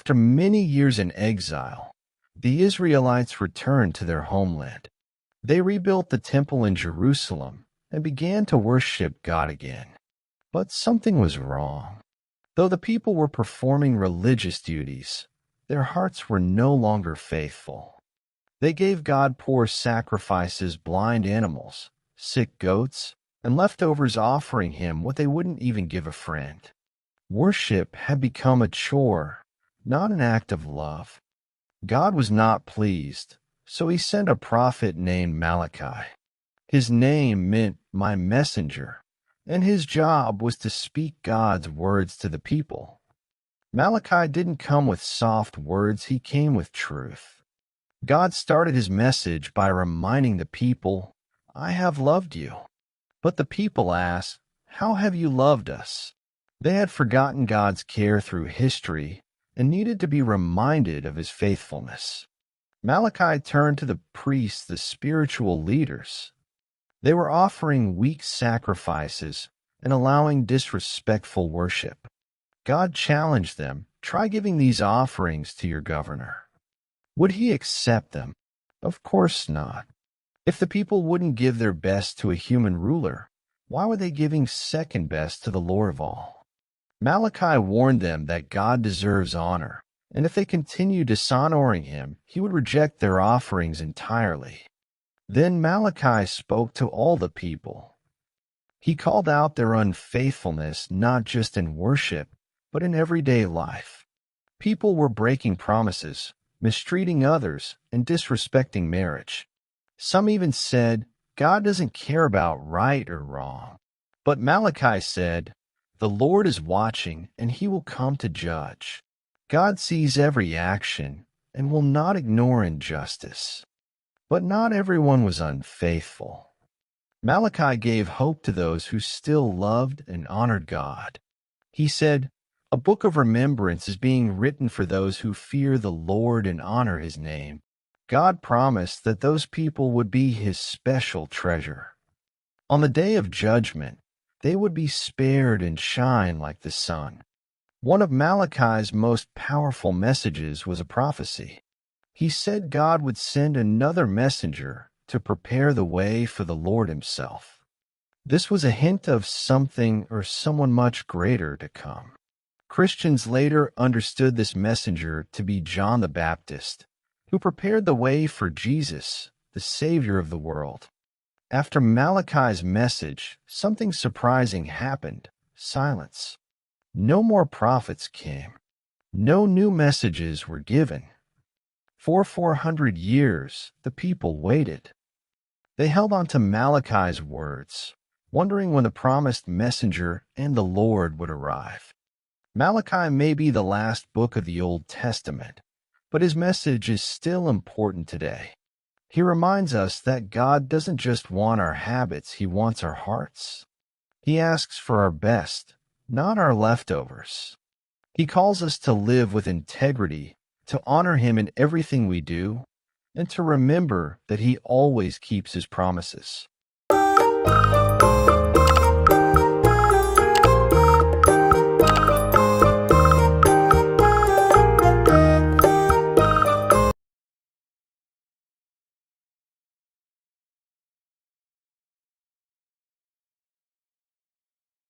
After many years in exile, the Israelites returned to their homeland. They rebuilt the temple in Jerusalem and began to worship God again. But something was wrong. Though the people were performing religious duties, their hearts were no longer faithful. They gave God poor sacrifices, blind animals, sick goats, and leftovers, offering him what they wouldn't even give a friend. Worship had become a chore, not an act of love. God was not pleased, so he sent a prophet named Malachi. His name meant "my messenger," and his job was to speak God's words to the people. Malachi didn't come with soft words, he came with truth. God started his message by reminding the people, "I have loved you." But the people asked, "How have you loved us?" They had forgotten God's care through history and needed to be reminded of his faithfulness. Malachi turned to the priests, the spiritual leaders. They were offering weak sacrifices and allowing disrespectful worship. God challenged them, "Try giving these offerings to your governor." Would he accept them? Of course not. If the people wouldn't give their best to a human ruler, why were they giving second best to the Lord of all? Malachi warned them that God deserves honor, and if they continued dishonoring him, he would reject their offerings entirely. Then Malachi spoke to all the people. He called out their unfaithfulness not just in worship, but in everyday life. People were breaking promises, mistreating others, and disrespecting marriage. Some even said, God doesn't care about right or wrong. But Malachi said, "The Lord is watching, and he will come to judge." God sees every action and will not ignore injustice. But not everyone was unfaithful. Malachi gave hope to those who still loved and honored God. He said, "A book of remembrance is being written for those who fear the Lord and honor his name." God promised that those people would be his special treasure. On the day of judgment, they would be spared and shine like the sun. One of Malachi's most powerful messages was a prophecy. He said God would send another messenger to prepare the way for the Lord himself. This was a hint of something or someone much greater to come. Christians later understood this messenger to be John the Baptist, who prepared the way for Jesus, the Savior of the world. After Malachi's message, something surprising happened: silence. No more prophets came. No new messages were given. For 400 years, the people waited. They held on to Malachi's words, wondering when the promised messenger and the Lord would arrive. Malachi may be the last book of the Old Testament, but his message is still important today. He reminds us that God doesn't just want our habits, he wants our hearts. He asks for our best, not our leftovers. He calls us to live with integrity, to honor him in everything we do, and to remember that he always keeps his promises.